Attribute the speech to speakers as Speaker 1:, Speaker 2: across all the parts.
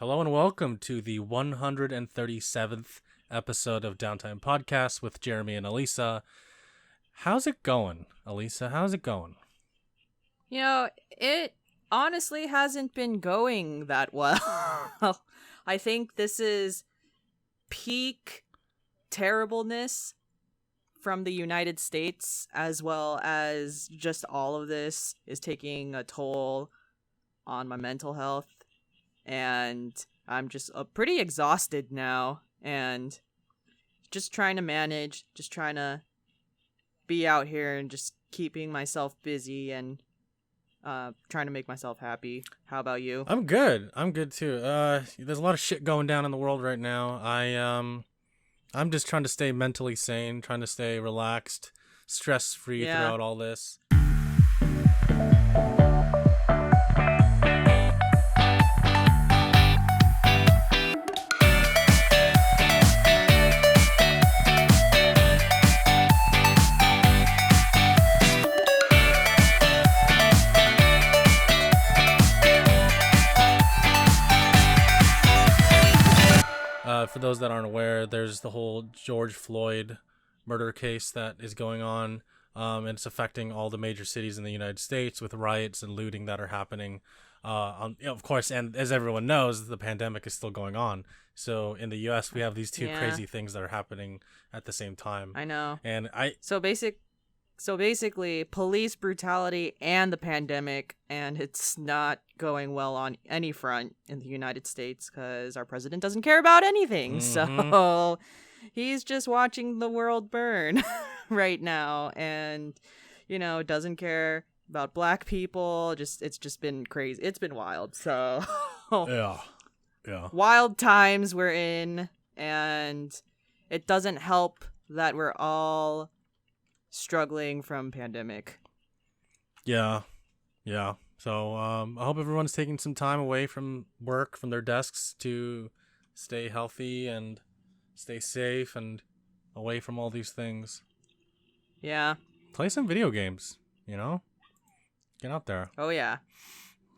Speaker 1: Hello and welcome to the 137th episode of Downtime Podcast with Jeremy and Alyssa. How's it going, Alyssa? How's it going?
Speaker 2: You know, it honestly hasn't been going that well. I think this is peak terribleness from the United States, as well as just all of this is taking a toll on my mental health. And I'm just pretty exhausted now, and just trying to manage, just trying to be out here and just keeping myself busy and trying to make myself happy. How about you?
Speaker 1: I'm good. I'm good too. There's a lot of shit going down in the world right now. I'm just trying to stay mentally sane, trying to stay relaxed, stress-free throughout all this. For those that aren't aware, there's the whole George Floyd murder case that is going on, and it's affecting all the major cities in the United States with riots and looting that are happening. Of course, and as everyone knows, the pandemic is still going on. So in the U.S., we have these two crazy things that are happening at the same time.
Speaker 2: I know.
Speaker 1: And
Speaker 2: So basically, police brutality and the pandemic, and it's not going well on any front in the United States because our president doesn't care about anything.
Speaker 1: Mm-hmm.
Speaker 2: So he's just watching the world burn right now, and doesn't care about black people. It's just been crazy. It's been wild. So
Speaker 1: yeah,
Speaker 2: wild times we're in, and it doesn't help that we're all struggling from pandemic.
Speaker 1: Yeah. So I hope everyone's taking some time away from work, from their desks, to stay healthy and stay safe and away from all these things.
Speaker 2: Yeah.
Speaker 1: Play some video games, Get out there.
Speaker 2: Oh yeah.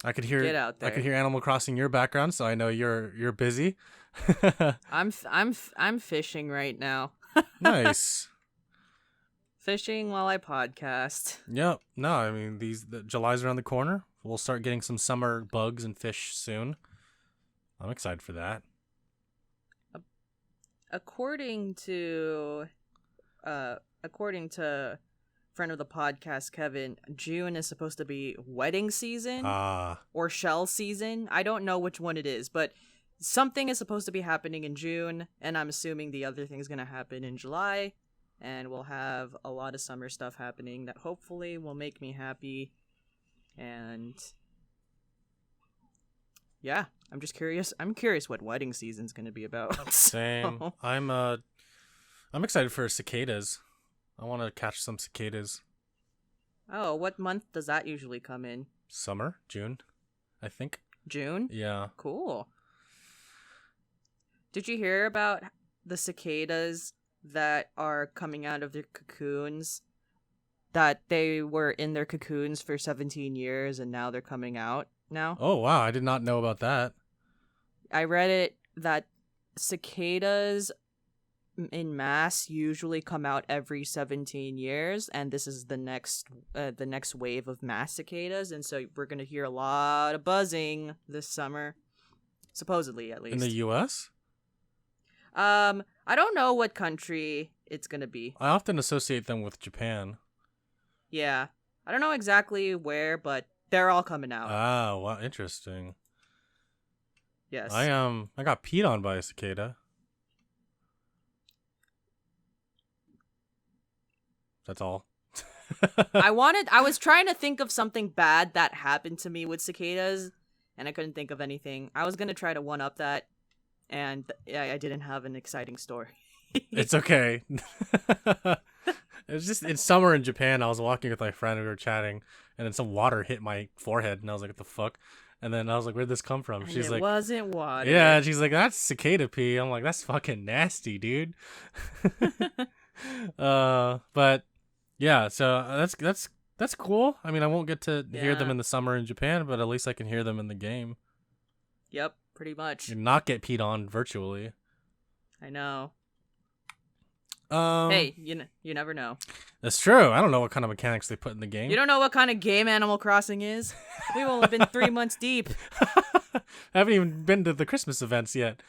Speaker 1: I could hear
Speaker 2: Get out there.
Speaker 1: I could hear Animal Crossing in your background, so I know you're busy.
Speaker 2: I'm fishing right now.
Speaker 1: Nice.
Speaker 2: Fishing while I podcast.
Speaker 1: Yep. No, I mean July's around the corner. We'll start getting some summer bugs and fish soon. I'm excited for that.
Speaker 2: According to friend of the podcast Kevin, June is supposed to be wedding season or shell season. I don't know which one it is, but something is supposed to be happening in June, and I'm assuming the other thing is going to happen in July. And we'll have a lot of summer stuff happening that hopefully will make me happy. And yeah, I'm just curious. I'm curious what wedding season's going to be about.
Speaker 1: Same. I'm excited for cicadas. I want to catch some cicadas.
Speaker 2: Oh, what month does that usually come in?
Speaker 1: Summer, June, I think.
Speaker 2: June?
Speaker 1: Yeah.
Speaker 2: Cool. Did you hear about the cicadas that are coming out of their cocoons, that they were in their cocoons for 17 years and now they're coming out now?
Speaker 1: Oh, wow. I did not know about that.
Speaker 2: I read it that cicadas in mass usually come out every 17 years, and this is the next wave of mass cicadas, and so we're going to hear a lot of buzzing this summer, supposedly, at least.
Speaker 1: In the U.S.?
Speaker 2: I don't know what country it's gonna be.
Speaker 1: I often associate them with Japan.
Speaker 2: Yeah. I don't know exactly where, but they're all coming out.
Speaker 1: Ah, wow, interesting.
Speaker 2: Yes.
Speaker 1: I got peed on by a cicada. That's all.
Speaker 2: I was trying to think of something bad that happened to me with cicadas, and I couldn't think of anything. I was gonna try to one-up that, and I didn't have an exciting story.
Speaker 1: It's okay. It was just in summer in Japan. I was walking with my friend. We were chatting, and then some water hit my forehead, and I was like, "What the fuck?" And then I was like, "Where'd this come from?"
Speaker 2: And
Speaker 1: she's
Speaker 2: it
Speaker 1: like,
Speaker 2: "Wasn't water."
Speaker 1: Yeah, and she's like, "That's cicada pee." I'm like, "That's fucking nasty, dude." But yeah, so that's cool. I mean, I won't get to hear them in the summer in Japan, but at least I can hear them in the game.
Speaker 2: Yep. pretty much.
Speaker 1: You not get peed on virtually.
Speaker 2: I know. Hey, you never know.
Speaker 1: That's true. I don't know what kind of mechanics they put in the game.
Speaker 2: You don't know what kind of game Animal Crossing is? We've only been 3 months deep.
Speaker 1: I haven't even been to the Christmas events yet.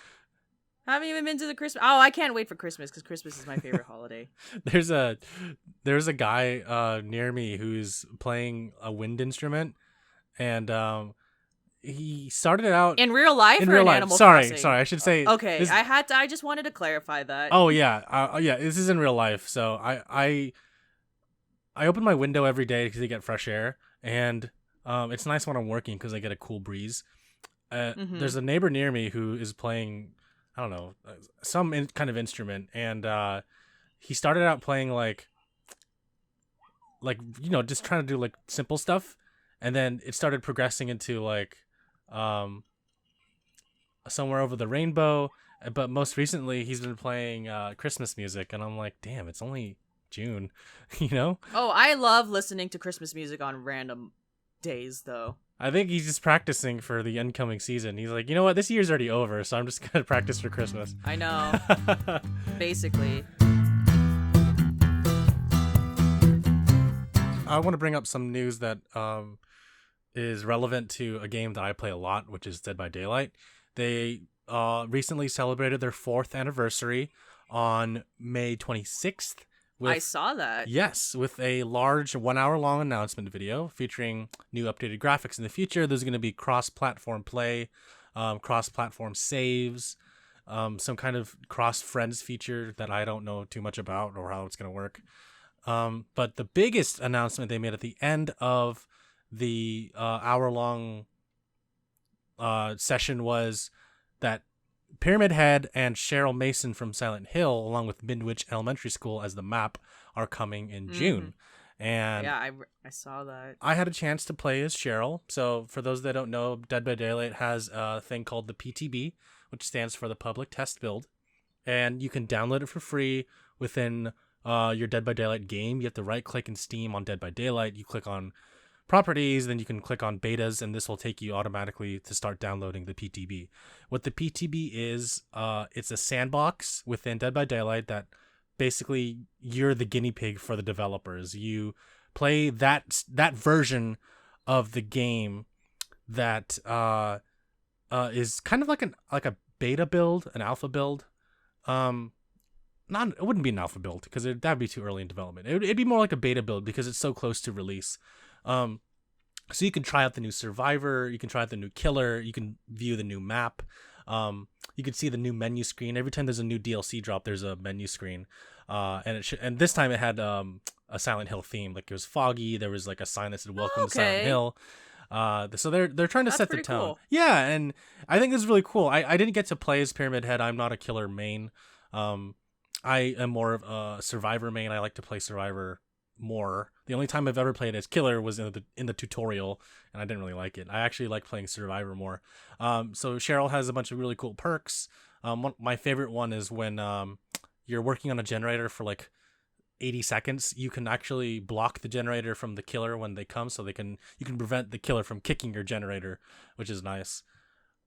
Speaker 2: I haven't even been to the Christmas. Oh, I can't wait for Christmas because Christmas is my favorite holiday.
Speaker 1: There's a guy near me who's playing a wind instrument, and he started out
Speaker 2: in real life.
Speaker 1: In
Speaker 2: or
Speaker 1: real
Speaker 2: in
Speaker 1: life.
Speaker 2: Animal
Speaker 1: Sorry,
Speaker 2: Crossing?
Speaker 1: I should say.
Speaker 2: Okay, I just wanted to clarify that.
Speaker 1: Oh yeah, yeah. This is in real life. So I open my window every day to get fresh air, and it's nice when I'm working because I get a cool breeze. There's a neighbor near me who is playing, I don't know, some kind of instrument, and he started out playing like just trying to do like simple stuff, and then it started progressing into like Somewhere Over the Rainbow, but most recently he's been playing Christmas music, and I'm like, damn, it's only June.
Speaker 2: Oh, I love listening to Christmas music on random days though.
Speaker 1: I think he's just practicing for the incoming season. He's like, you know what, this year's already over, so I'm just gonna practice for Christmas.
Speaker 2: I know. Basically.
Speaker 1: I want to bring up some news that is relevant to a game that I play a lot, which is Dead by Daylight. They recently celebrated their 4th anniversary on May 26th.
Speaker 2: I saw that.
Speaker 1: Yes, with a large 1-hour-long announcement video featuring new updated graphics in the future. There's going to be cross-platform play, cross-platform saves, some kind of cross-friends feature that I don't know too much about or how it's going to work. But the biggest announcement they made at the end of the hour-long session was that Pyramid Head and Cheryl Mason from Silent Hill, along with Midwich Elementary School as the map, are coming in June. And
Speaker 2: yeah, I saw that.
Speaker 1: I had a chance to play as Cheryl. So for those that don't know, Dead by Daylight has a thing called the PTB, which stands for the Public Test Build. And you can download it for free within your Dead by Daylight game. You have to right-click in Steam on Dead by Daylight. You click on properties, then you can click on betas, and this will take you automatically to start downloading the PTB. What the PTB is, it's a sandbox within Dead by Daylight that basically you're the guinea pig for the developers. You play that version of the game that is kind of like a beta build, an alpha build. It wouldn't be an alpha build because that'd be too early in development. It'd be more like a beta build because it's so close to release. So you can try out the new survivor, you can try out the new killer, you can view the new map, you can see the new menu screen. Every time there's a new DLC drop, there's a menu screen, and this time it had a Silent Hill theme. Like it was foggy. There was like a sign that said "Welcome to Silent Hill." So they're trying to set the tone.
Speaker 2: Cool.
Speaker 1: Yeah, and I think this is really cool. I didn't get to play as Pyramid Head. I'm not a killer main. I am more of a survivor main. I like to play survivor more. The only time I've ever played as killer was in the tutorial, and I didn't really like it. I actually like playing survivor more. So Cheryl has a bunch of really cool perks. My favorite one is when you're working on a generator for like 80 seconds, you can actually block the generator from the killer when they come, so you can prevent the killer from kicking your generator, which is nice.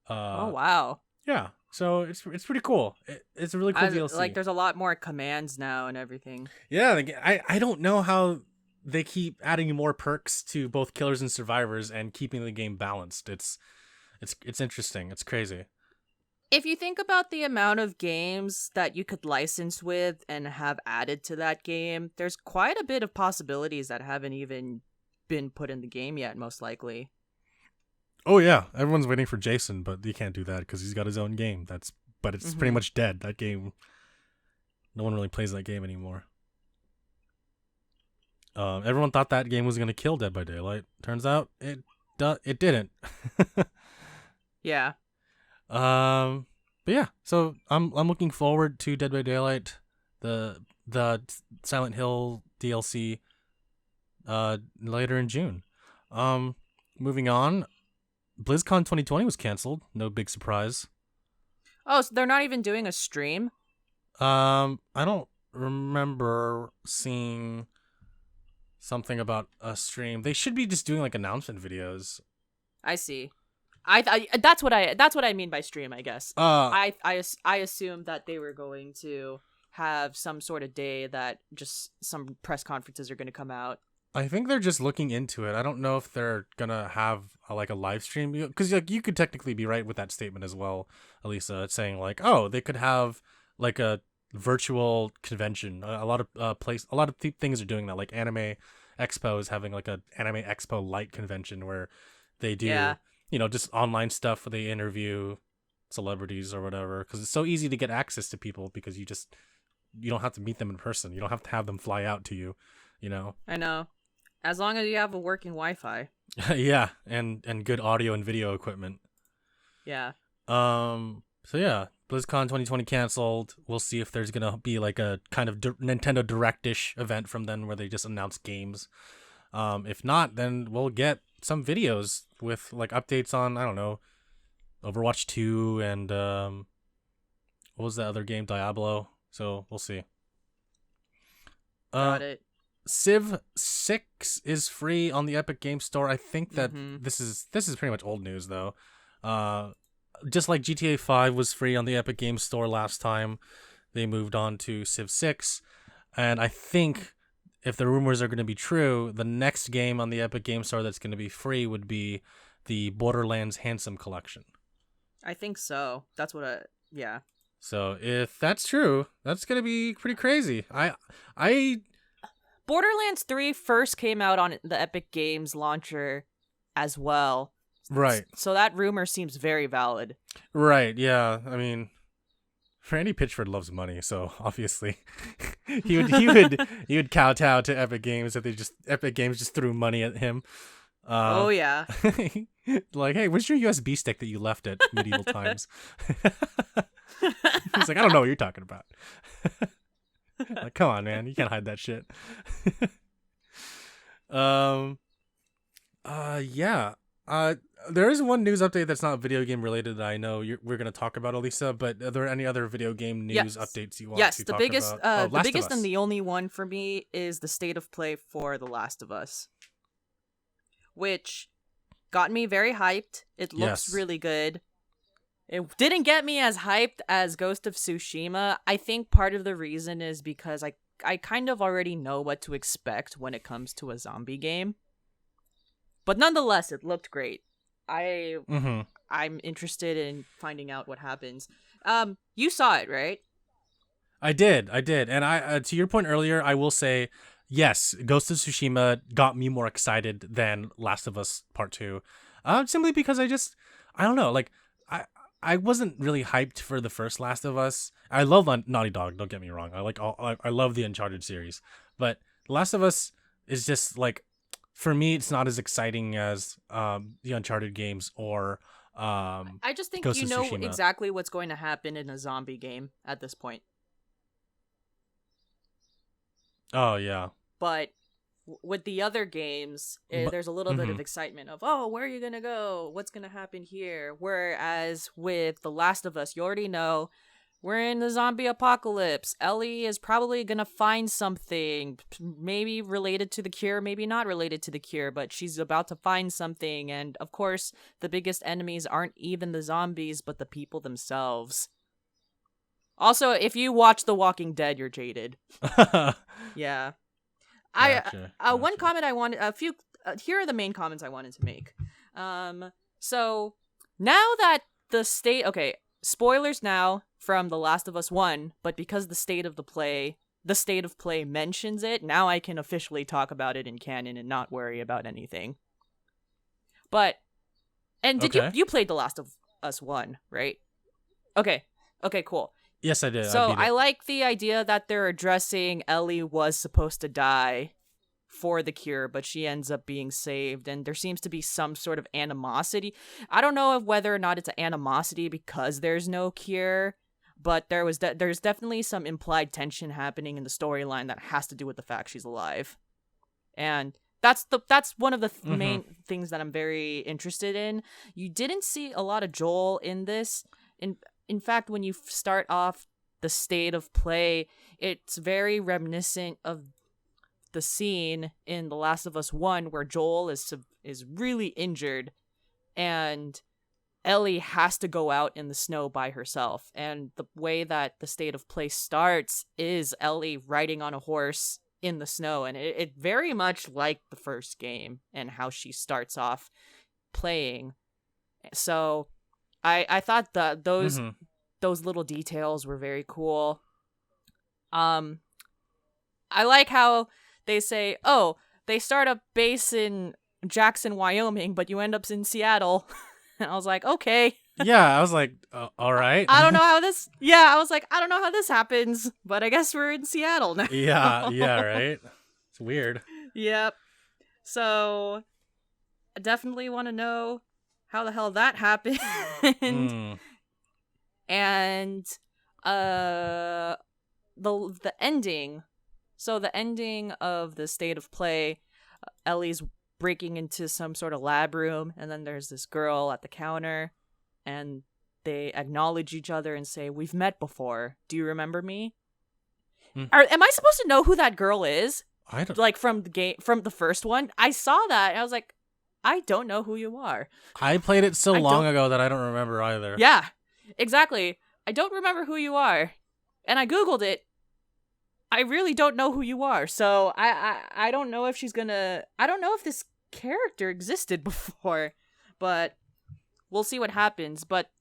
Speaker 2: Oh wow.
Speaker 1: Yeah, so it's pretty cool. It's a really cool DLC.
Speaker 2: Like there's a lot more commands now and everything.
Speaker 1: Yeah, I don't know how they keep adding more perks to both killers and survivors and keeping the game balanced. It's interesting. It's crazy.
Speaker 2: If you think about the amount of games that you could license with and have added to that game, there's quite a bit of possibilities that haven't even been put in the game yet, most likely.
Speaker 1: Oh yeah, everyone's waiting for Jason, but you can't do that because he's got his own game. But it's pretty much dead. That game, no one really plays that game anymore. Everyone thought that game was gonna kill Dead by Daylight. Turns out it didn't.
Speaker 2: Yeah.
Speaker 1: But yeah, so I'm looking forward to Dead by Daylight, the Silent Hill DLC, later in June. Moving on. BlizzCon 2020 was canceled. No big surprise.
Speaker 2: Oh, so they're not even doing a stream?
Speaker 1: I don't remember seeing something about a stream. They should be just doing like announcement videos.
Speaker 2: I see. That's what I mean by stream, I guess.
Speaker 1: Uh,
Speaker 2: I assumed that they were going to have some sort of day that just some press conferences are going to come out.
Speaker 1: I think they're just looking into it. I don't know if they're gonna have like a live stream, because like you could technically be right with that statement as well, Alyssa. It's saying like, oh, they could have like a virtual convention. A lot of a lot of things are doing that. Like Anime Expo is having like a Anime Expo light convention where they do just online stuff where they interview celebrities or whatever, because it's so easy to get access to people because you don't have to meet them in person. You don't have to have them fly out to you.
Speaker 2: I know. As long as you have a working Wi-Fi.
Speaker 1: Yeah, and good audio and video equipment.
Speaker 2: Yeah.
Speaker 1: So yeah, BlizzCon 2020 canceled. We'll see if there's gonna be like a kind of Nintendo Direct-ish event from then where they just announce games. If not, then we'll get some videos with like updates on, I don't know, Overwatch 2 and what was that other game, Diablo. So we'll see.
Speaker 2: Got it.
Speaker 1: Civ 6 is free on the Epic Games Store. I think that this is pretty much old news though. Just like GTA 5 was free on the Epic Games Store last time, they moved on to Civ 6, and I think if the rumors are going to be true, the next game on the Epic Games Store that's going to be free would be the Borderlands Handsome Collection.
Speaker 2: I think so. That's what yeah.
Speaker 1: So if that's true, that's going to be pretty crazy. I
Speaker 2: Borderlands 3 first came out on the Epic Games launcher as well.
Speaker 1: Right.
Speaker 2: So that rumor seems very valid.
Speaker 1: Right, yeah. I mean, Randy Pitchford loves money, so obviously he would kowtow to Epic Games if Epic Games just threw money at him.
Speaker 2: Oh yeah.
Speaker 1: Like, hey, where's your USB stick that you left at medieval times? He's like, I don't know what you're talking about. Like, come on, man, you can't hide that shit. Yeah. There is one news update that's not video game related that I know we're going to talk about, Alyssa, but are there any other video game news updates you want to talk about?
Speaker 2: Yes, the biggest and the only one for me is the state of play for The Last of Us, which got me very hyped. It looks really good. It didn't get me as hyped as Ghost of Tsushima. I think part of the reason is because I kind of already know what to expect when it comes to a zombie game. But nonetheless, it looked great. I'm interested in finding out what happens. You saw it, right?
Speaker 1: I did. And I to your point earlier, I will say, yes, Ghost of Tsushima got me more excited than Last of Us Part 2. Simply because I don't know, like, I wasn't really hyped for the first Last of Us. I love Naughty Dog, don't get me wrong. I love the Uncharted series. But Last of Us is just, like, for me, it's not as exciting as the Uncharted games or
Speaker 2: I just think
Speaker 1: Ghost
Speaker 2: you
Speaker 1: of
Speaker 2: know
Speaker 1: Tsushima.
Speaker 2: exactly what's going to happen in a zombie game at this point.
Speaker 1: Oh, yeah.
Speaker 2: But with the other games, there's a little bit of excitement of, oh, where are you going to go? What's going to happen here? Whereas with The Last of Us, you already know we're in the zombie apocalypse. Ellie is probably going to find something, maybe related to the cure, maybe not related to the cure, but she's about to find something. And of course, the biggest enemies aren't even the zombies, but the people themselves. Also, if you watch The Walking Dead, you're jaded. Yeah.
Speaker 1: Gotcha.
Speaker 2: One comment I wanted, here are the main comments I wanted to make. So now that the state, okay, spoilers now from The Last of Us 1, but because the state of play mentions it, now I can officially talk about it in canon and not worry about anything. But, and did you played The Last of Us 1, right? Okay, cool.
Speaker 1: Yes, I did.
Speaker 2: So I like the idea that they're addressing Ellie was supposed to die for the cure, but she ends up being saved, and there seems to be some sort of animosity. I don't know whether or not it's an animosity because there's no cure, but there's definitely some implied tension happening in the storyline that has to do with the fact she's alive, and that's one of the main things that I'm very interested in. You didn't see a lot of Joel in this. In fact, when you start off the state of play, it's very reminiscent of the scene in The Last of Us 1 where Joel is really injured, and Ellie has to go out in the snow by herself. And the way that the state of play starts is Ellie riding on a horse in the snow. And it very much like the first game and how she starts off playing. So I thought that those little details were very cool. I like how they say, oh, they start a base in Jackson, Wyoming, but you end up in Seattle. And I was like, okay.
Speaker 1: Yeah, I was like, all right.
Speaker 2: I don't know how this. Yeah, I was like, I don't know how this happens, but I guess we're in Seattle now.
Speaker 1: Yeah, right. It's weird.
Speaker 2: Yep. So, I definitely want to know how the hell that happened. And the ending. So the ending of the state of play, Ellie's breaking into some sort of lab room, and then there's this girl at the counter, and they acknowledge each other and say, "We've met before. Do you remember me?" Am I supposed to know who that girl is?
Speaker 1: I don't.
Speaker 2: Like from the game, from the first one. I saw that, and I was like, I don't know who you are.
Speaker 1: I played it so long ago that I don't remember either.
Speaker 2: Yeah, exactly. I don't remember who you are, and I googled it. I really don't know who you are, so I don't know if she's gonna. I don't know if this character existed before, but we'll see what happens. But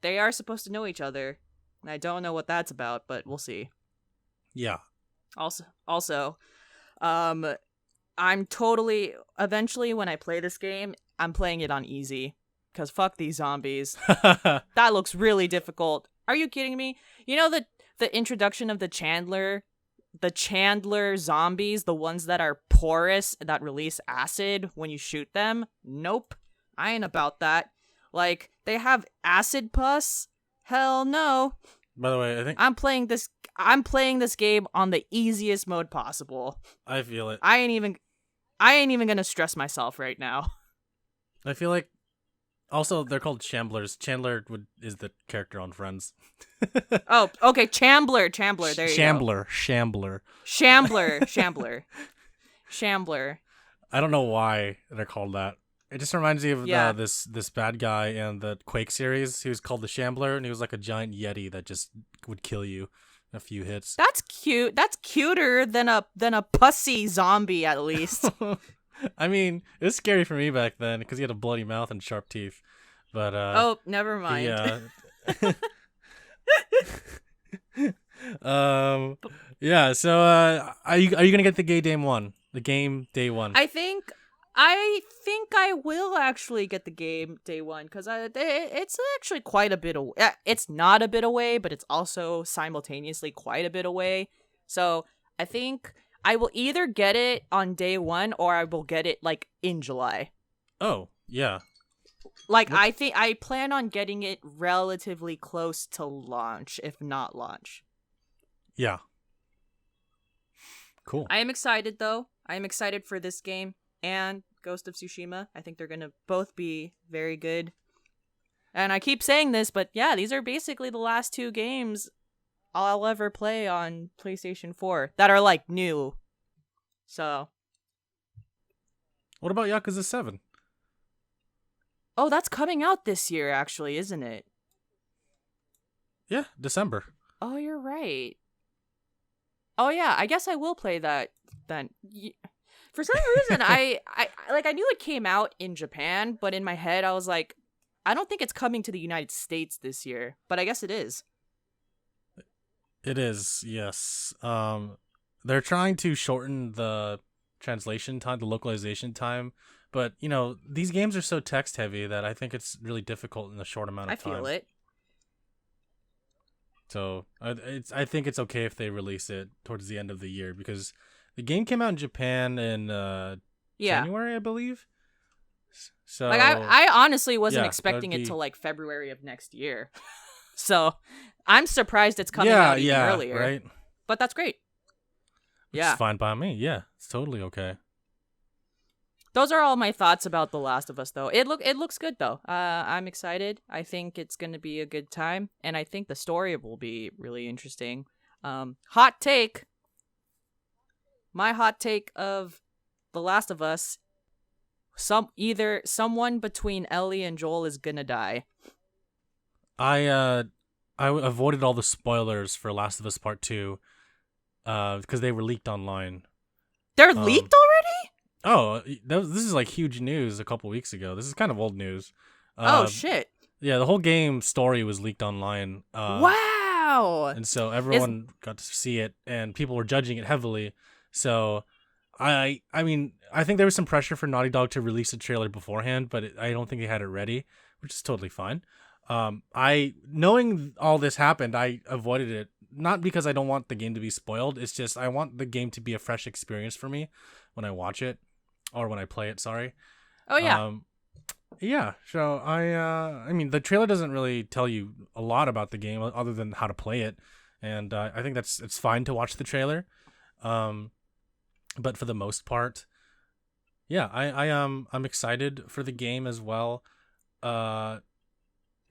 Speaker 2: they are supposed to know each other. I don't know what that's about, but we'll see.
Speaker 1: Yeah.
Speaker 2: Also, I'm totally. Eventually, when I play this game, I'm playing it on easy because fuck these zombies. That looks really difficult. Are you kidding me? You know the introduction of the Chandler zombies, the ones that are porous, that release acid when you shoot them? Nope. I ain't about that. Like, they have acid pus? Hell no.
Speaker 1: By the way, I think
Speaker 2: I'm playing this game on the easiest mode possible.
Speaker 1: I feel it.
Speaker 2: I ain't even gonna stress myself right now.
Speaker 1: I feel like also they're called Shamblers. Chandler is the character on Friends.
Speaker 2: Oh, okay, Chambler. There you go. Shambler.
Speaker 1: I don't know why they're called that. It just reminds me of this bad guy in the Quake series. He was called the Shambler, and he was like a giant yeti that just would kill you in a few hits.
Speaker 2: That's cute. That's cuter than a pussy zombie, at least.
Speaker 1: I mean, it was scary for me back then because he had a bloody mouth and sharp teeth. But
Speaker 2: oh, never mind.
Speaker 1: Yeah. Yeah. So, are you gonna get the game day one?
Speaker 2: I think I will actually get the game day one because it's actually quite a bit away. It's not a bit away, but it's also simultaneously quite a bit away. So I think I will either get it on day one or I will get it like in July.
Speaker 1: Oh yeah.
Speaker 2: Like I think I plan on getting it relatively close to launch, if not launch.
Speaker 1: Yeah. Cool.
Speaker 2: I am excited though. I am excited for this game and Ghost of Tsushima. I think they're going to both be very good. And I keep saying this, but yeah, these are basically the last two games I'll ever play on PlayStation 4 that are like new. So.
Speaker 1: What about Yakuza 7?
Speaker 2: Oh, that's coming out this year, actually, isn't it?
Speaker 1: Yeah, December.
Speaker 2: Oh, you're right. Oh yeah, I guess I will play that then. For some reason, I knew it came out in Japan, but in my head, I was like, I don't think it's coming to the United States this year, but I guess it is.
Speaker 1: It is, yes. They're trying to shorten the translation time, the localization time, but you know these games are so text heavy that I think it's really difficult in a short amount of time.
Speaker 2: I feel it.
Speaker 1: So I think it's okay if they release it towards the end of the year because the game came out in Japan in January, I believe. So
Speaker 2: like I honestly wasn't expecting it till like February of next year. So I'm surprised it's coming out even earlier.
Speaker 1: Right?
Speaker 2: But that's great.
Speaker 1: It's fine by me. Yeah, it's totally okay.
Speaker 2: Those are all my thoughts about The Last of Us, though. It looks good, though. I'm excited. I think it's going to be a good time, and I think the story will be really interesting. Hot take. My hot take of The Last of Us someone between Ellie and Joel is gonna die.
Speaker 1: I avoided all the spoilers for Last of Us Part 2 because they were leaked online.
Speaker 2: They're leaked already?
Speaker 1: Oh, this is like huge news a couple weeks ago. This is kind of old news.
Speaker 2: Oh shit.
Speaker 1: Yeah, the whole game story was leaked online.
Speaker 2: Wow.
Speaker 1: And so everyone got to see it, and people were judging it heavily. So I mean, I think there was some pressure for Naughty Dog to release a trailer beforehand, but I don't think they had it ready, which is totally fine. Knowing all this happened, I avoided it, not because I don't want the game to be spoiled. It's just I want the game to be a fresh experience for me when I watch it, or when I play it. Sorry.
Speaker 2: Oh yeah.
Speaker 1: Yeah. So I mean, the trailer doesn't really tell you a lot about the game other than how to play it, and I think it's fine to watch the trailer. But for the most part, yeah, I'm excited for the game as well.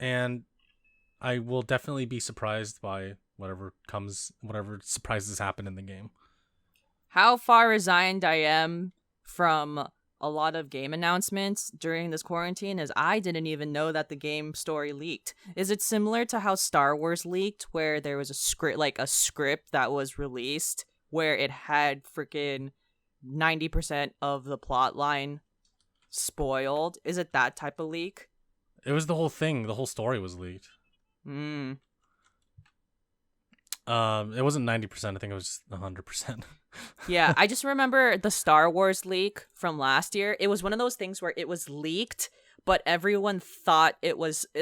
Speaker 1: And I will definitely be surprised by whatever surprises happen in the game.
Speaker 2: How far resigned I am from a lot of game announcements during this quarantine is I didn't even know that the game story leaked. Is it similar to how Star Wars leaked, where there was a script that was released where it had freaking 90% of the plot line spoiled? Is it that type of leak?
Speaker 1: It was the whole thing. The whole story was leaked. It wasn't 90%. I think it was 100%.
Speaker 2: Yeah, I just remember the Star Wars leak from last year. It was one of those things where it was leaked, but everyone thought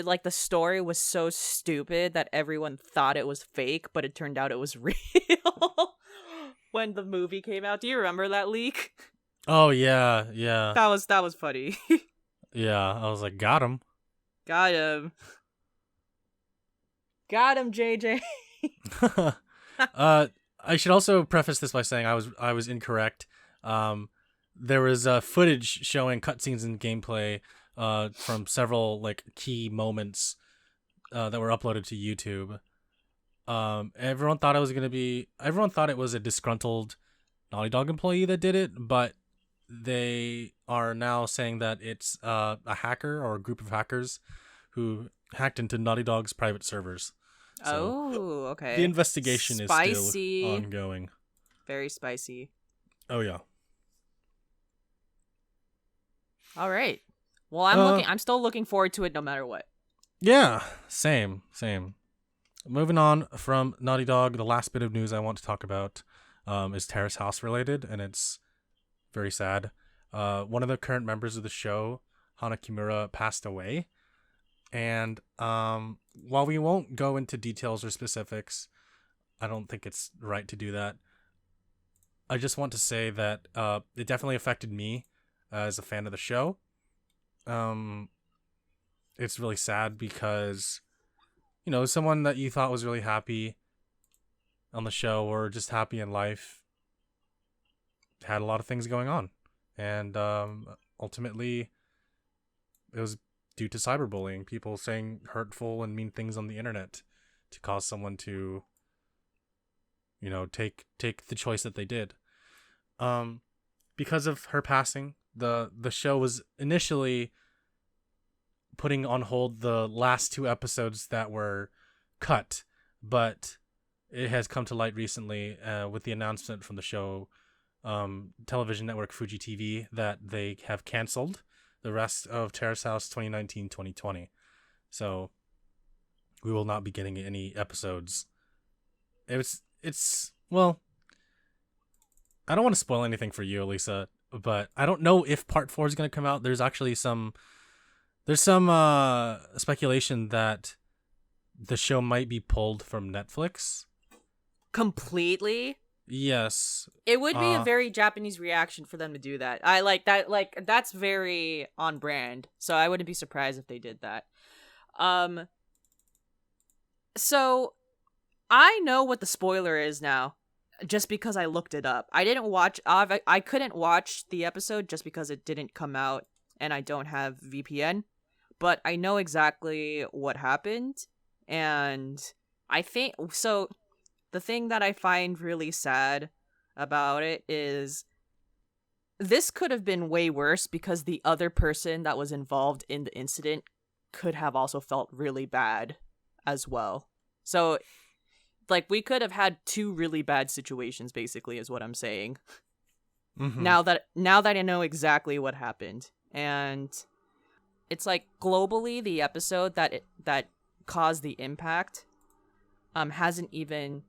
Speaker 2: like the story was so stupid that everyone thought it was fake, but it turned out it was real when the movie came out. Do you remember that leak?
Speaker 1: Oh yeah.
Speaker 2: That was funny.
Speaker 1: Yeah, I was like, got him.
Speaker 2: Got him. Got him, JJ.
Speaker 1: I should also preface this by saying I was incorrect. There was footage showing cutscenes and gameplay from several like key moments that were uploaded to YouTube. Everyone thought it was a disgruntled Naughty Dog employee that did it, but they are now saying that it's a hacker or a group of hackers who hacked into Naughty Dog's private servers. So
Speaker 2: okay.
Speaker 1: The investigation is still ongoing.
Speaker 2: Very spicy.
Speaker 1: Oh yeah.
Speaker 2: All right. Well, I'm still looking forward to it no matter what.
Speaker 1: Yeah, same. Moving on from Naughty Dog, the last bit of news I want to talk about is Terrace House related, and it's very sad. One of the current members of the show, Hana Kimura, passed away. And while we won't go into details or specifics, I don't think it's right to do that. I just want to say that it definitely affected me as a fan of the show. It's really sad because, someone that you thought was really happy on the show or just happy in life had a lot of things going on. And ultimately, it was due to cyberbullying, people saying hurtful and mean things on the internet to cause someone to, take the choice that they did. Because of her passing, the show was initially putting on hold the last 2 episodes that were cut, but it has come to light recently with the announcement from the show television network Fuji TV that they have canceled the rest of Terrace House 2019-2020. So we will not be getting any episodes. Well, I don't want to spoil anything for you, Alyssa, but I don't know if part 4 is going to come out. There's actually some speculation that the show might be pulled from Netflix.
Speaker 2: Completely?
Speaker 1: Yes.
Speaker 2: It would be a very Japanese reaction for them to do that. I like that. Like, that's very on brand. So I wouldn't be surprised if they did that. So I know what the spoiler is now, just because I looked it up. I couldn't watch the episode just because it didn't come out and I don't have VPN, but I know exactly what happened. And I think so. The thing that I find really sad about it is this could have been way worse because the other person that was involved in the incident could have also felt really bad as well. So, like, we could have had two really bad situations, basically, is what I'm saying.
Speaker 1: Mm-hmm.
Speaker 2: Now that I know exactly what happened. And it's like, globally, the episode that caused the impact hasn't even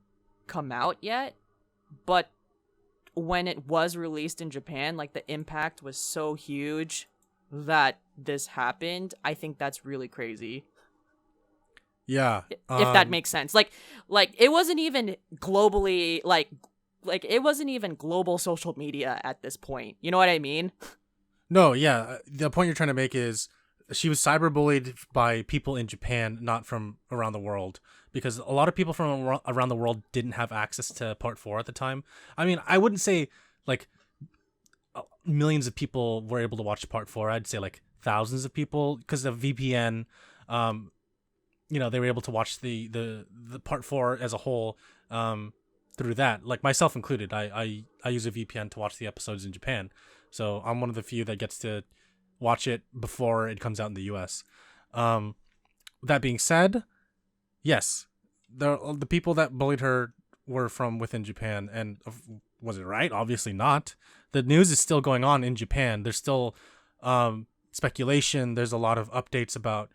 Speaker 2: come out yet. But when it was released in Japan, like, the impact was so huge that this happened. I think that's really crazy.
Speaker 1: Yeah.
Speaker 2: If that makes sense. Like it wasn't even globally, like it wasn't even global social media at this point. You know what I mean?
Speaker 1: No, yeah. The point you're trying to make is she was cyberbullied by people in Japan, not from around the world, because a lot of people from around the world didn't have access to Part 4 at the time. I mean, I wouldn't say like millions of people were able to watch Part 4. I'd say like thousands of people, because of VPN. They were able to watch the Part 4 as a whole through that. Like, myself included. I use a VPN to watch the episodes in Japan. So I'm one of the few that gets to watch it before it comes out in the US. That being said, yes, the people that bullied her were from within Japan. And was it right? Obviously not. The news is still going on in Japan. There's still speculation. There's a lot of updates about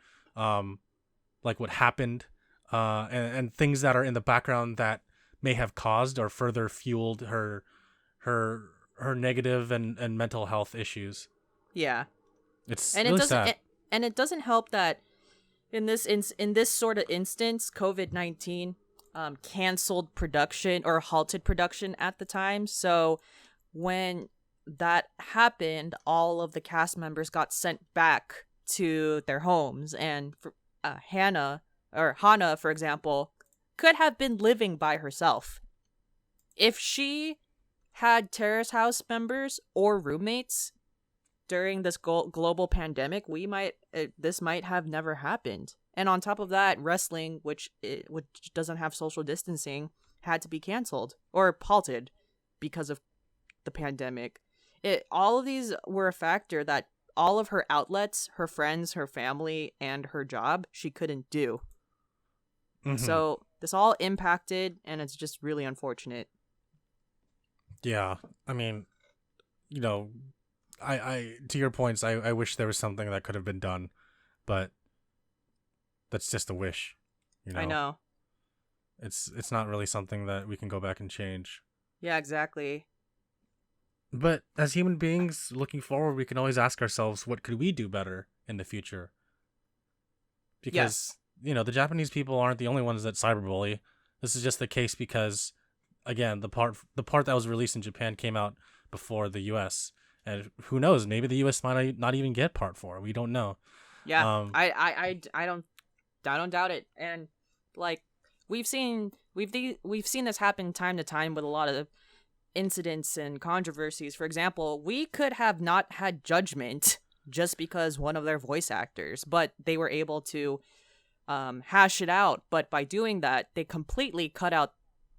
Speaker 1: like what happened and things that are in the background that may have caused or further fueled her negative and mental health issues.
Speaker 2: Yeah.
Speaker 1: It's
Speaker 2: and
Speaker 1: really
Speaker 2: it doesn't
Speaker 1: sad.
Speaker 2: and it doesn't help that in this sort of instance, COVID-19 canceled production or halted production at the time. So when that happened, all of the cast members got sent back to their homes, and Hana, for example, could have been living by herself. If she had Terrace House members or roommates during this global pandemic, this might have never happened. And on top of that, wrestling, which doesn't have social distancing, had to be canceled or halted because of the pandemic. All of these were a factor that all of her outlets, her friends, her family, and her job, she couldn't do. Mm-hmm. So this all impacted, and it's just really unfortunate.
Speaker 1: Yeah, I mean, I to your points, I wish there was something that could have been done, but that's just a wish.
Speaker 2: I know.
Speaker 1: It's not really something that we can go back and change.
Speaker 2: Yeah, exactly.
Speaker 1: But as human beings, looking forward, we can always ask ourselves, what could we do better in the future? Because, the Japanese people aren't the only ones that cyberbully. This is just the case because, again, the part that was released in Japan came out before the US. And who knows, maybe the US might not even get Part 4. We don't know.
Speaker 2: Yeah, I don't doubt it. And, like, we've seen this happen time to time with a lot of incidents and controversies. For example, we could have not had Judgment just because one of their voice actors, but they were able to hash it out. But by doing that, they completely cut out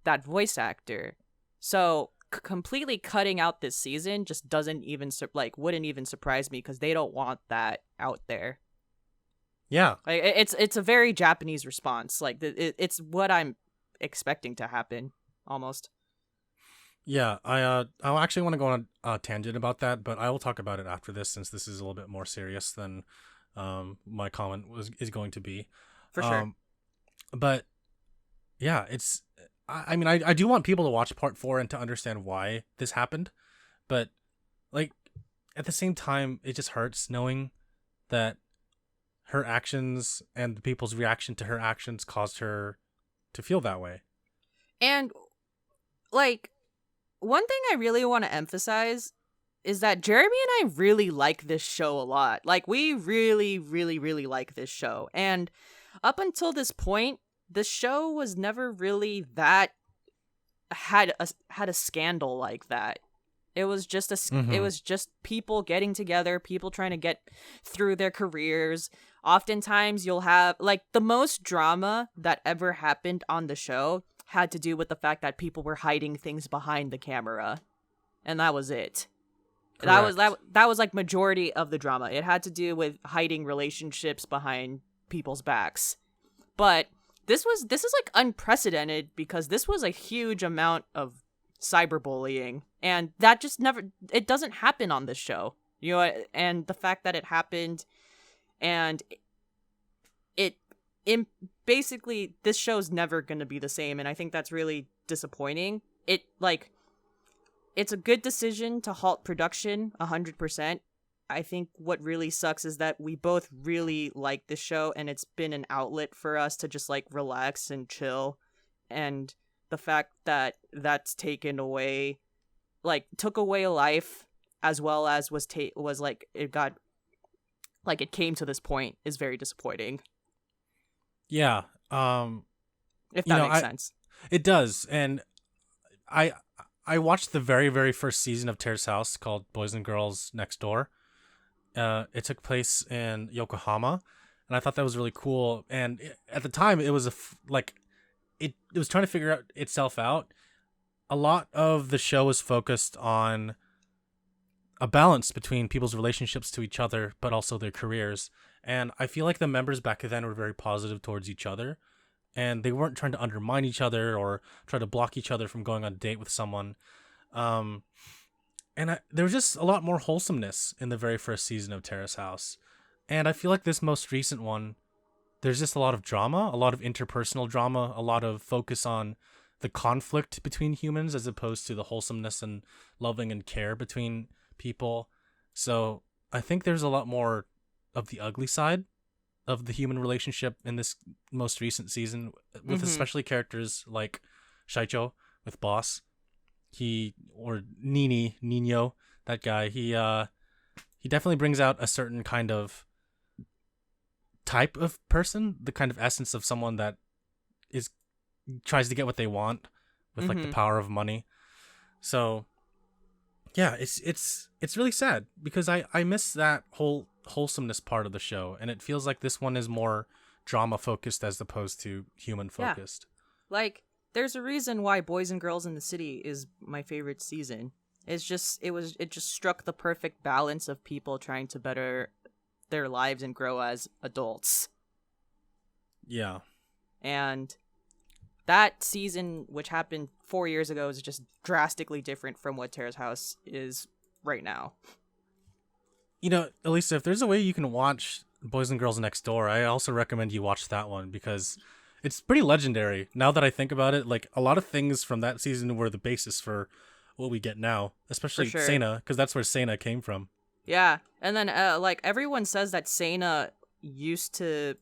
Speaker 2: that voice actor. So completely cutting out this season just doesn't even wouldn't even surprise me, because they don't want that out there.
Speaker 1: Yeah,
Speaker 2: like, it's a very Japanese response. Like, it's what I'm expecting to happen almost.
Speaker 1: Yeah, I actually want to go on a tangent about that, but I will talk about it after this, since this is a little bit more serious than my comment is going to be.
Speaker 2: For sure.
Speaker 1: But yeah, I do want people to watch Part 4 and to understand why this happened, but like at the same time, it just hurts knowing that her actions and the people's reaction to her actions caused her to feel that way.
Speaker 2: And like, one thing I really want to emphasize is that Jeremy and I really like this show a lot. Like, we really, really, really like this show. And up until this point, the show was never really had a scandal like that. It was just it was just people getting together, people trying to get through their careers. Oftentimes you'll have, like, the most drama that ever happened on the show had to do with the fact that people were hiding things behind the camera. And that was it. That was like majority of the drama. It had to do with hiding relationships behind people's backs. But this is like unprecedented because this was a huge amount of cyberbullying, and that just it doesn't happen on this show. You know, and the fact that it happened, and basically this show's never going to be the same, and I think that's really disappointing. It's a good decision to halt production 100%. I think what really sucks is that we both really like this show, and it's been an outlet for us to just like relax and chill. And the fact that that's taken away, like took away a life, as well as was like it got, like it came to this point, is very disappointing.
Speaker 1: Yeah.
Speaker 2: If that makes sense.
Speaker 1: It does. And I watched the very, very first season of Terrace House called Boys and Girls Next Door. It took place in Yokohama, and I thought that was really cool. And at the time, it was it was trying to figure itself out. A lot of the show was focused on a balance between people's relationships to each other, but also their careers. And I feel like the members back then were very positive towards each other, and they weren't trying to undermine each other or try to block each other from going on a date with someone. There was just a lot more wholesomeness in the very first season of Terrace House. And I feel like this most recent one, there's just a lot of drama, a lot of interpersonal drama, a lot of focus on the conflict between humans as opposed to the wholesomeness and loving and care between people. So I think there's a lot more of the ugly side of the human relationship in this most recent season, with especially characters like Shaicho with Boss. Or Nino, that guy, he definitely brings out a certain kind of type of person, the kind of essence of someone that tries to get what they want with like the power of money. So yeah, it's really sad because I miss that whole wholesomeness part of the show, and it feels like this one is more drama focused as opposed to human focused.
Speaker 2: Yeah. Like, there's a reason why Boys and Girls in the City is my favorite season. It just struck the perfect balance of people trying to better their lives and grow as adults.
Speaker 1: Yeah. And
Speaker 2: that season, which happened 4 years ago, is just drastically different from what Terrace House is right now.
Speaker 1: You know, Alyssa, if there's a way you can watch Boys and Girls Next Door, I also recommend you watch that one because it's pretty legendary. Now that I think about it, like a lot of things from that season were the basis for what we get now, especially Seina, because that's where Seina came from.
Speaker 2: Yeah, and then like everyone says that Seina used to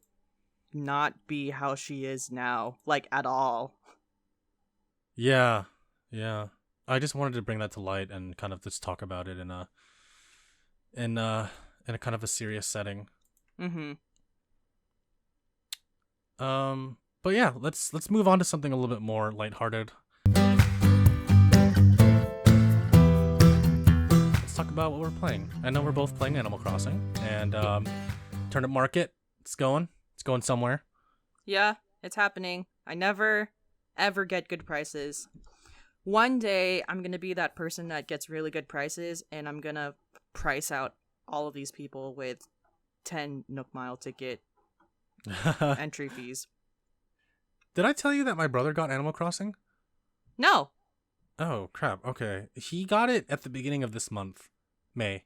Speaker 2: not be how she is now, like at all.
Speaker 1: Yeah. I just wanted to bring that to light and kind of just talk about it in a kind of a serious setting. But yeah, let's move on to something a little bit more lighthearted. Let's talk about what we're playing. I know we're both playing Animal Crossing, and Turnip Market, it's going somewhere.
Speaker 2: Yeah, it's happening. I never ever get good prices. One day I'm gonna be that person that gets really good prices, and I'm gonna price out all of these people with 10 Nook Mile ticket entry fees.
Speaker 1: Did I tell you that my brother got Animal Crossing?
Speaker 2: No.
Speaker 1: Oh, crap. Okay. He got it at the beginning of this month, May.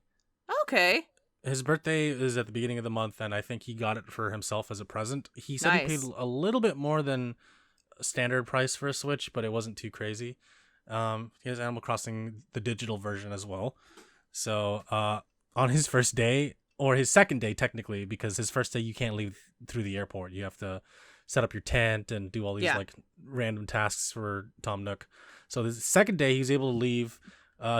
Speaker 2: Okay.
Speaker 1: His birthday is at the beginning of the month, and I think he got it for himself as a present. He said he paid a little bit more than standard price for a Switch, but it wasn't too crazy. He has Animal Crossing, the digital version as well. So on his first day, or his second day technically, because his first day you can't leave through the airport. You have to set up your tent and do all these like random tasks for Tom Nook. So the second day he was able to leave.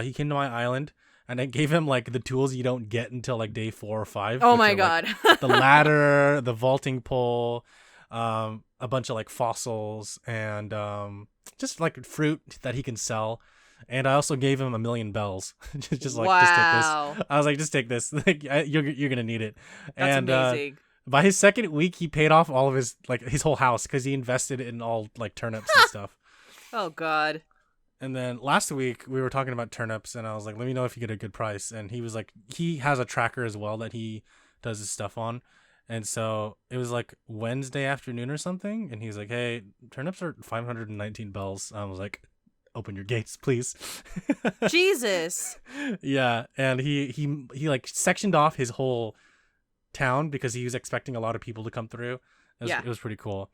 Speaker 1: He came to my island, and I gave him like the tools you don't get until like day 4 or 5.
Speaker 2: Oh my god!
Speaker 1: Like, the ladder, the vaulting pole, a bunch of like fossils, and just like fruit that he can sell. And I also gave him 1,000,000 bells. just take this. I was like, just take this. You're gonna need it.
Speaker 2: That's amazing.
Speaker 1: By his second week, he paid off all of his whole house because he invested in all like turnips and stuff.
Speaker 2: Oh god.
Speaker 1: And then last week we were talking about turnips, and I was like, let me know if you get a good price. And he was like, he has a tracker as well that he does his stuff on. And so it was like Wednesday afternoon or something. And he's like, hey, turnips are 519 bells. I was like, open your gates, please.
Speaker 2: Jesus.
Speaker 1: Yeah. And he like sectioned off his whole town because he was expecting a lot of people to come through. It was pretty cool.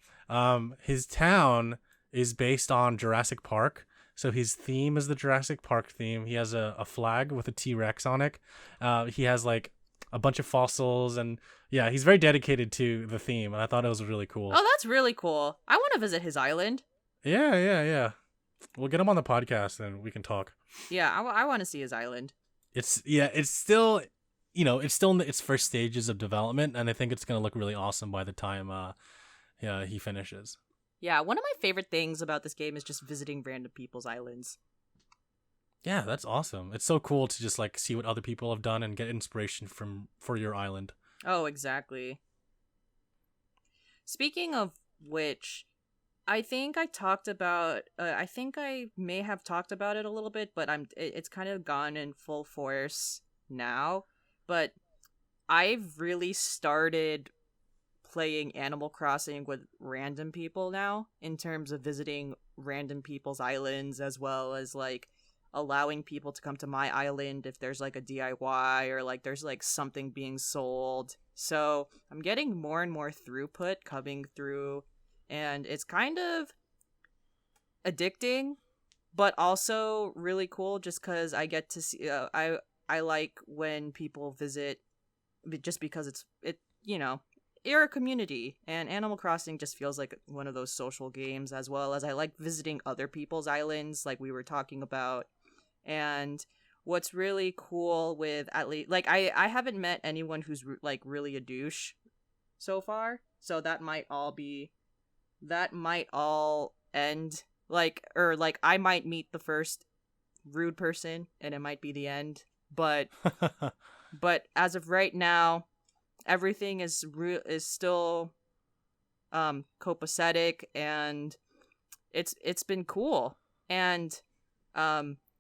Speaker 1: His town is based on Jurassic Park. So his theme is the Jurassic Park theme. He has a flag with a T-Rex on it. He has like a bunch of fossils, and yeah, he's very dedicated to the theme, and I thought it was really cool.
Speaker 2: Oh, that's really cool. I want to visit his island.
Speaker 1: Yeah. We'll get him on the podcast and we can talk.
Speaker 2: Yeah, I want to see his island.
Speaker 1: It's still, it's still in its first stages of development, and I think it's going to look really awesome by the time he finishes.
Speaker 2: Yeah, one of my favorite things about this game is just visiting random people's islands.
Speaker 1: Yeah, that's awesome. It's so cool to just like see what other people have done and get inspiration for your island.
Speaker 2: Oh, exactly. Speaking of which, I think I talked about I think I may have talked about it a little bit, but it's kind of gone in full force now. But I've really started playing Animal Crossing with random people now, in terms of visiting random people's islands, as well as like allowing people to come to my island if there's like a DIY or like there's like something being sold. So I'm getting more and more throughput coming through, and it's kind of addicting, but also really cool just because I get to see I like when people visit, just because you're a community, and Animal Crossing just feels like one of those social games, as well as I like visiting other people's islands like we were talking about. And what's really cool with, at least, like, I haven't met anyone who's like really a douche so far, so that might all end like, or like I might meet the first rude person and it might be the end, but as of right now, everything is still copacetic, and it's been cool. And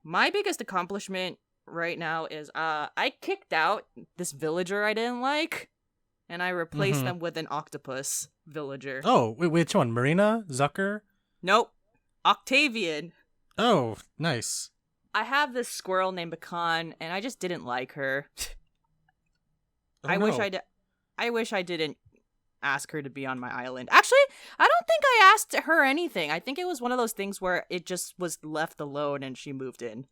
Speaker 2: my biggest accomplishment right now is I kicked out this villager I didn't like, and I replaced them with an octopus villager.
Speaker 1: Oh, which one? Marina? Zucker?
Speaker 2: Nope. Octavian.
Speaker 1: Oh, nice.
Speaker 2: I have this squirrel named Pecan, and I just didn't like her.
Speaker 1: Oh,
Speaker 2: I
Speaker 1: no.
Speaker 2: wish I didn't ask her to be on my island. Actually, I don't think I asked her anything. I think it was one of those things where it just was left alone and she moved in.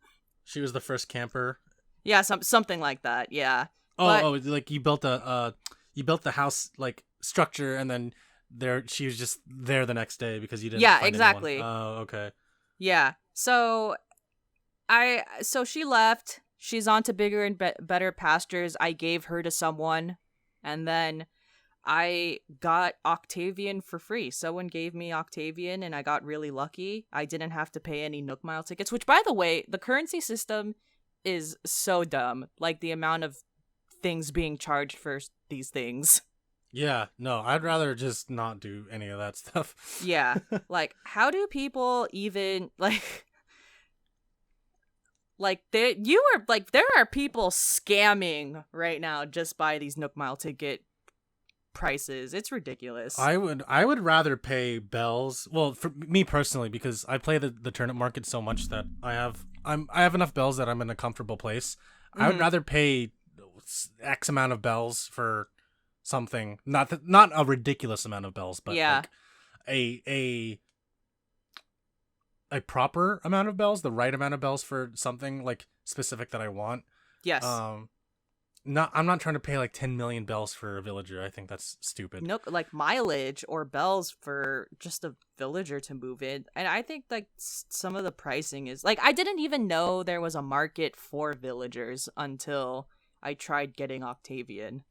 Speaker 1: She was the first camper.
Speaker 2: Yeah, something like that. Yeah.
Speaker 1: Like you built the house like structure, and then she was just there the next day because you didn't.
Speaker 2: Yeah,
Speaker 1: find
Speaker 2: exactly.
Speaker 1: Anyone. Oh, okay.
Speaker 2: Yeah. So she left. She's on to bigger and better pastures. I gave her to someone, and then I got Octavian for free. Someone gave me Octavian, and I got really lucky. I didn't have to pay any Nook Mile tickets, which, by the way, the currency system is so dumb. Like, the amount of things being charged for these things.
Speaker 1: Yeah, no, I'd rather just not do any of that stuff.
Speaker 2: Yeah. Like, how do people even, there are people scamming right now just by these Nook Mile ticket prices. It's ridiculous.
Speaker 1: I would rather pay bells. Well, for me personally, because I play the turnip market so much that I have enough bells that I'm in a comfortable place. I would rather pay X amount of bells for something, not a ridiculous amount of bells, but
Speaker 2: yeah,
Speaker 1: like a proper amount of bells, the right amount of bells for something like specific that I want.
Speaker 2: Yes.
Speaker 1: I'm not trying to pay like 10 million bells for a villager. I think that's stupid.
Speaker 2: No, like mileage or bells for just a villager to move in. And I think like some of the pricing is like, I didn't even know there was a market for villagers until I tried getting Octavian.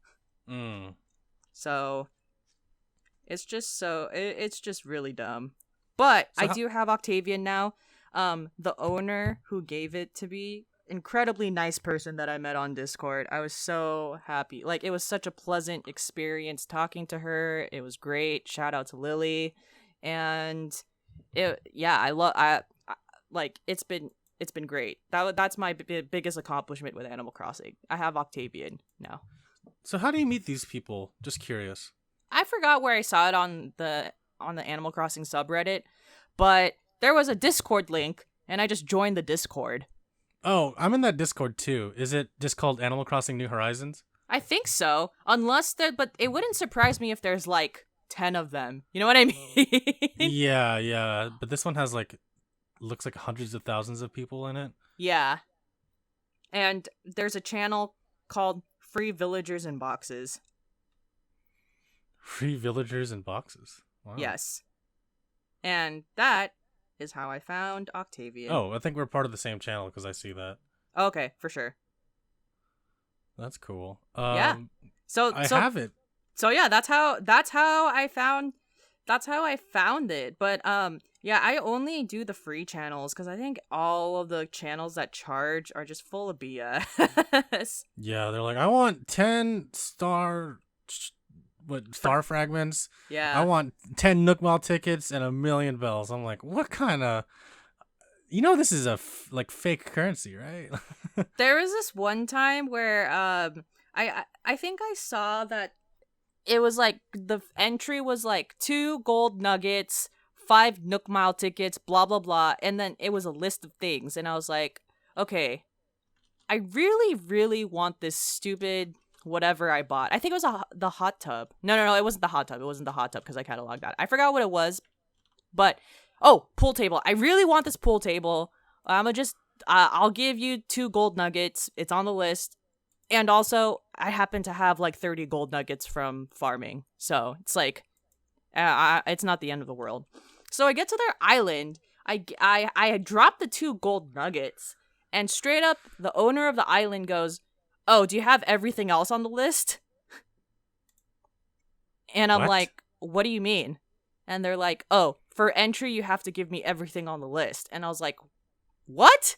Speaker 2: So it's just really dumb. But I do have Octavian now. The owner who gave it to me, incredibly nice person that I met on Discord. I was so happy. Like, it was such a pleasant experience talking to her. It was great. Shout out to Lily. And like it's been great. That's my biggest accomplishment with Animal Crossing. I have Octavian now.
Speaker 1: So how do you meet these people? Just curious.
Speaker 2: I forgot where I saw it on the Animal Crossing subreddit, but there was a Discord link, and I just joined the Discord.
Speaker 1: Oh, I'm in that Discord too. Is it just called Animal Crossing New Horizons?
Speaker 2: I think so, but it wouldn't surprise me if there's like 10 of them. You know what I mean?
Speaker 1: Yeah. But this one has like, looks like hundreds of thousands of people in it.
Speaker 2: Yeah. And there's a channel called Free Villagers in Boxes.
Speaker 1: Free villagers in boxes. Wow.
Speaker 2: Yes. And that is how I found Octavian.
Speaker 1: Oh, I think we're part of the same channel because I see that.
Speaker 2: Okay, for sure.
Speaker 1: That's cool.
Speaker 2: Yeah. So
Speaker 1: I have it.
Speaker 2: So yeah, that's how I found it. But yeah, I only do the free channels because I think all of the channels that charge are just full of BS.
Speaker 1: Yeah, they're like, I want 10 star fragments.
Speaker 2: Yeah.
Speaker 1: I want 10 Nook Mall tickets and 1,000,000 bells. I'm like, what kind of... this is a fake currency, right?
Speaker 2: There was this one time where I think I saw that it was like the entry was like 2 gold nuggets, 5 Nook Mile tickets, blah blah blah, and then it was a list of things, and I was like, okay, I really really want this stupid whatever I bought. I think it was the hot tub. No, it wasn't the hot tub. It wasn't the hot tub because I cataloged that. I forgot what it was, but pool table. I really want this pool table. I'll give you 2 gold nuggets. It's on the list. And also, I happen to have like 30 gold nuggets from farming. So it's like, it's not the end of the world. So I get to their island. I drop the 2 gold nuggets. And straight up, the owner of the island goes, "Oh, do you have everything else on the list?" And I'm like, "What do you mean?" And they're like, "Oh, for entry, you have to give me everything on the list." And I was like, what?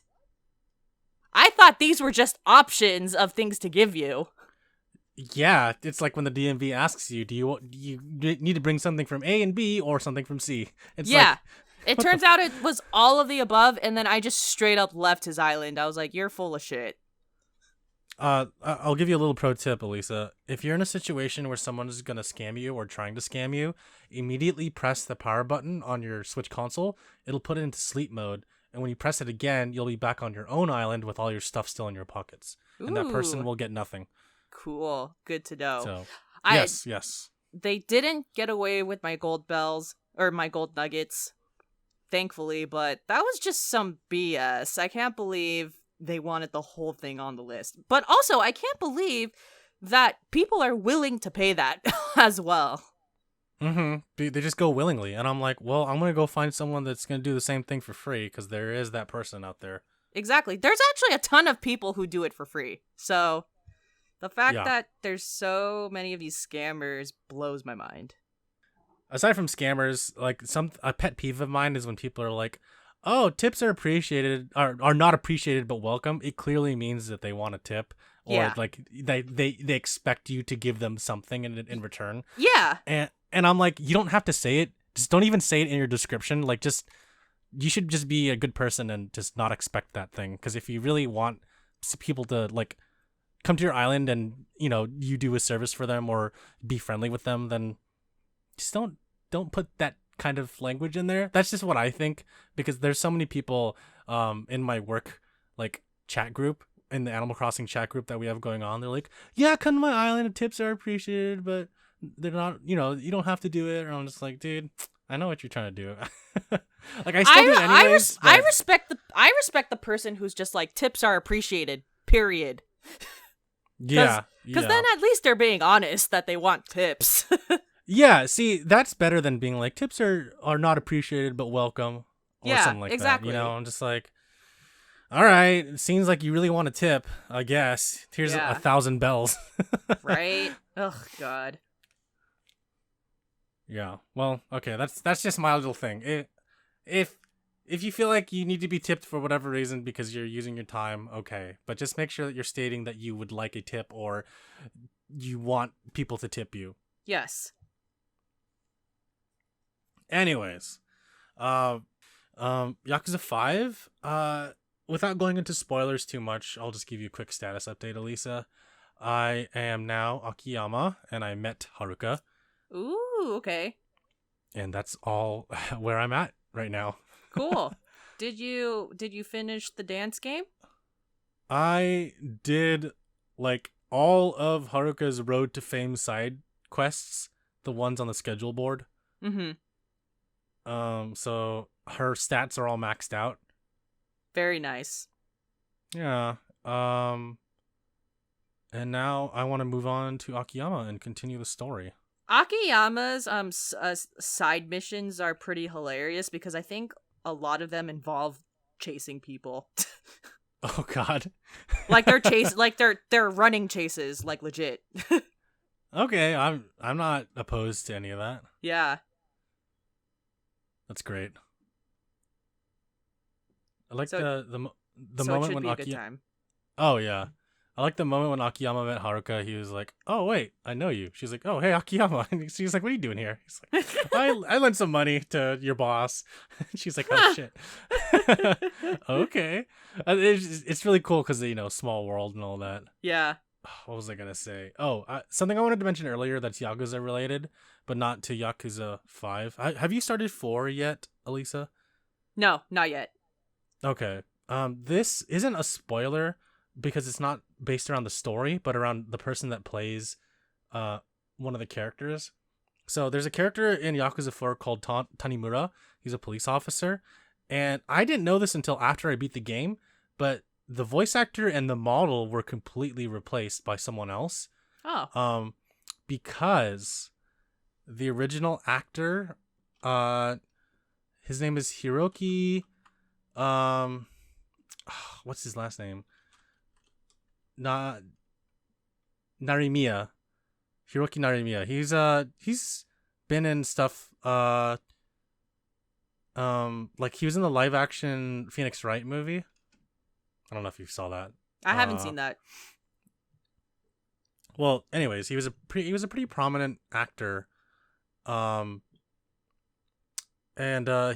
Speaker 2: I thought these were just options of things to give you.
Speaker 1: Yeah, it's like when the DMV asks you, do you need to bring something from A and B or something from C? It's
Speaker 2: it turns out it was all of the above, and then I just straight up left his island. I was like, you're full of shit.
Speaker 1: I'll give you a little pro tip, Alyssa. If you're in a situation where someone is going to scam you or trying to scam you, immediately press the power button on your Switch console. It'll put it into sleep mode. And when you press it again, you'll be back on your own island with all your stuff still in your pockets.
Speaker 2: Ooh.
Speaker 1: And that person will get nothing.
Speaker 2: Cool. Good to know.
Speaker 1: So, yes.
Speaker 2: They didn't get away with my gold bells or my gold nuggets, thankfully, but that was just some BS. I can't believe they wanted the whole thing on the list. But also, I can't believe that people are willing to pay that as well.
Speaker 1: Mm-hmm. They just go willingly. And I'm like, well, I'm going to go find someone that's going to do the same thing for free because there is that person out there.
Speaker 2: Exactly. There's actually a ton of people who do it for free. So the fact that there's so many of these scammers blows my mind.
Speaker 1: Aside from scammers, like a pet peeve of mine is when people are like, oh, tips are appreciated, are not appreciated but welcome. It clearly means that they want a tip. Or like they expect you to give them something in return.
Speaker 2: Yeah.
Speaker 1: And I'm like, you don't have to say it. Just don't even say it in your description. Like, you should just be a good person and just not expect that thing. Because if you really want people to like come to your island and you do a service for them or be friendly with them, then just don't put that kind of language in there. That's just what I think. Because there's so many people in my work like chat group. In the Animal Crossing chat group that we have going on, they're like, yeah, come to my island, tips are appreciated, but they're not, you don't have to do it. And I'm just like, dude, I know what you're trying to do. Like, I still do it anyways.
Speaker 2: I respect the person who's just like, tips are appreciated, period.
Speaker 1: Yeah.
Speaker 2: Because then at least they're being honest that they want tips.
Speaker 1: Yeah, see, that's better than being like, tips are not appreciated, but welcome. Or something like
Speaker 2: exactly.
Speaker 1: that. I'm just like, all right, it seems like you really want a tip, I guess. Here's 1,000 bells.
Speaker 2: Right? Oh, God.
Speaker 1: Yeah. Well, okay, that's just my little thing. If you feel like you need to be tipped for whatever reason because you're using your time, okay. But just make sure that you're stating that you would like a tip or you want people to tip you.
Speaker 2: Yes.
Speaker 1: Anyways, Yakuza 5, without going into spoilers too much, I'll just give you a quick status update, Elisa. I am now Akiyama, and I met Haruka.
Speaker 2: Ooh, okay.
Speaker 1: And that's all where I'm at right now.
Speaker 2: Cool. Did you finish the dance game?
Speaker 1: I did, like, all of Haruka's Road to Fame side quests, the ones on the schedule board.
Speaker 2: Mm-hmm.
Speaker 1: So her stats are all maxed out.
Speaker 2: Very nice.
Speaker 1: Yeah. And now I want to move on to Akiyama and continue the story.
Speaker 2: Akiyama's side missions are pretty hilarious because I think a lot of them involve chasing people.
Speaker 1: Oh God.
Speaker 2: Like they're running chases, like legit.
Speaker 1: Okay, I'm not opposed to any of that.
Speaker 2: Yeah.
Speaker 1: That's great. I like
Speaker 2: So
Speaker 1: the
Speaker 2: it
Speaker 1: moment
Speaker 2: should
Speaker 1: when
Speaker 2: be a good
Speaker 1: Akiyama.
Speaker 2: time.
Speaker 1: Oh yeah. I like the moment when Akiyama met Haruka. He was like, "Oh wait, I know you." She's like, "Oh hey Akiyama." And she's like, "What are you doing here?" He's like, "I lent some money to your boss." She's like, "Oh shit." Okay. It's really cool because small world and all that.
Speaker 2: Yeah.
Speaker 1: What was I gonna say? Oh, something I wanted to mention earlier that's Yakuza related, but not to Yakuza 5. Have you started 4 yet, Elisa?
Speaker 2: No, not yet.
Speaker 1: Okay. This isn't a spoiler because it's not based around the story, but around the person that plays one of the characters. So there's a character in Yakuza 4 called Tanimura. He's a police officer. And I didn't know this until after I beat the game, but the voice actor and the model were completely replaced by someone else.
Speaker 2: Oh.
Speaker 1: Because the original actor, his name is Hiroki, what's his last name? Narimiya. Hiroki Narimiya. He's been in stuff like he was in the live action Phoenix Wright movie. I don't know if you saw that.
Speaker 2: I haven't seen that.
Speaker 1: Well, anyways, he was a pretty prominent actor. And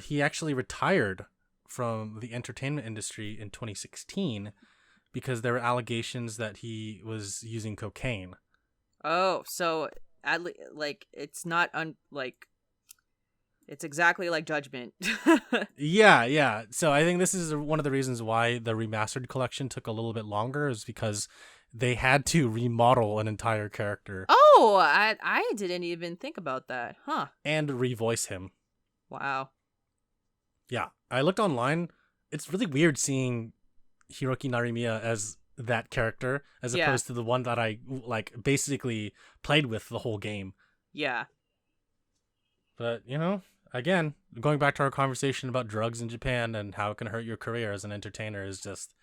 Speaker 1: he actually retired from the entertainment industry in 2016 because there were allegations that he was using cocaine.
Speaker 2: Oh, so it's not it's exactly like Judgment.
Speaker 1: Yeah. So I think this is one of the reasons why the remastered collection took a little bit longer, is because they had to remodel an entire character.
Speaker 2: Oh, I didn't even think about that. Huh.
Speaker 1: And revoice him.
Speaker 2: Wow.
Speaker 1: Yeah. I looked online. It's really weird seeing Hiroki Narimiya as that character as opposed to the one that I basically played with the whole game.
Speaker 2: Yeah.
Speaker 1: But, again, going back to our conversation about drugs in Japan and how it can hurt your career as an entertainer is just,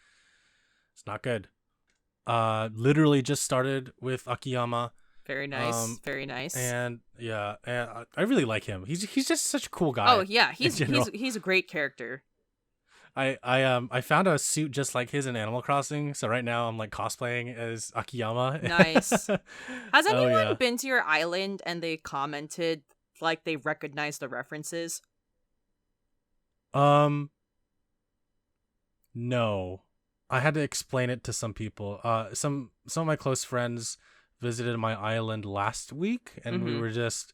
Speaker 1: it's not good. Literally just started with Akiyama.
Speaker 2: Very nice. Very nice.
Speaker 1: And yeah, I really like him. He's just such a cool guy.
Speaker 2: Oh yeah, he's a great character.
Speaker 1: I found a suit just like his in Animal Crossing, so right now I'm cosplaying as Akiyama.
Speaker 2: Nice. Has anyone been to your island and they commented they recognized the references?
Speaker 1: No. I had to explain it to some people. Some of my close friends visited my island last week, and we were just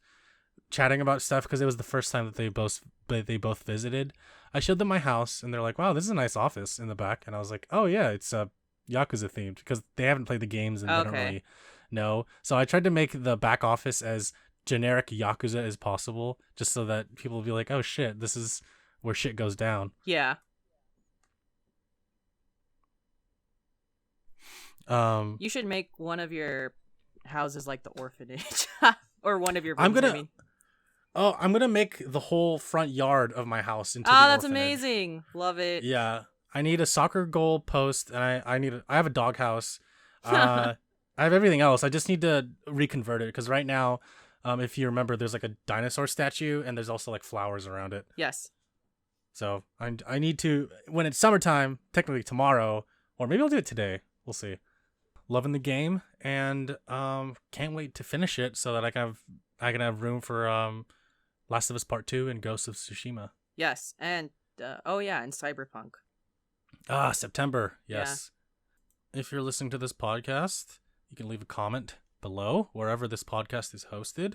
Speaker 1: chatting about stuff because it was the first time that they both visited. I showed them my house, and they're like, "Wow, this is a nice office in the back." And I was like, "Oh yeah, it's Yakuza themed," because they haven't played the games and they don't really know. So I tried to make the back office as generic Yakuza as possible, just so that people will be like, "Oh shit, this is where shit goes down."
Speaker 2: Yeah. You should make one of your houses like the orphanage, or one of your rooms,
Speaker 1: I'm gonna make the whole front yard of my house into the
Speaker 2: that's
Speaker 1: orphanage.
Speaker 2: amazing. Love it.
Speaker 1: Yeah, I need a soccer goal post, and I have a doghouse. I have everything else. I just need to reconvert it because right now, if you remember, there's a dinosaur statue, and there's also flowers around it.
Speaker 2: Yes.
Speaker 1: So I need to, when it's summertime, technically tomorrow, or maybe I'll do it today. We'll see. Loving the game, and can't wait to finish it so that I can have room for Last of Us Part 2 and Ghost of Tsushima.
Speaker 2: Yes, and and Cyberpunk.
Speaker 1: September. Yes. Yeah. If you're listening to this podcast, you can leave a comment below wherever this podcast is hosted.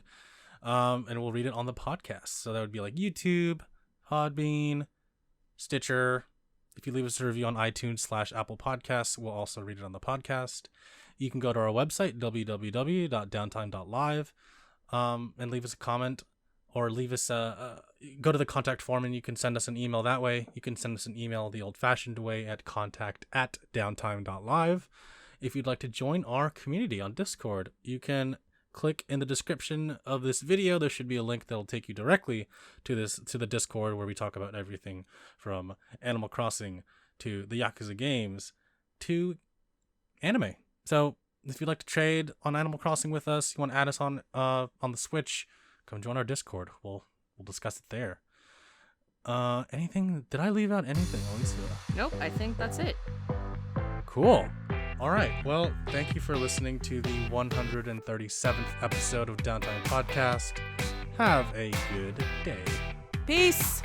Speaker 1: And we'll read it on the podcast. So that would be like YouTube, Podbean, Stitcher. If you leave us a review on iTunes/Apple Podcasts, we'll also read it on the podcast. You can go to our website, www.Downtime.Live, and leave us a comment, or leave us go to the contact form and you can send us an email that way. You can send us an email the old-fashioned way at contact@Downtime.Live. If you'd like to join our community on Discord, you can click in the description of this video. There should be a link that'll take you directly to the Discord, where we talk about everything from Animal Crossing to the Yakuza games to anime. So if you'd like to trade on Animal Crossing with us, you want to add us on the Switch, come join our Discord. We'll discuss it there. Anything? Did I leave out anything, Alyssa?
Speaker 2: Nope, I think that's it.
Speaker 1: Cool. All right. Well, thank you for listening to the 137th episode of Downtime Podcast. Have a good day.
Speaker 2: Peace.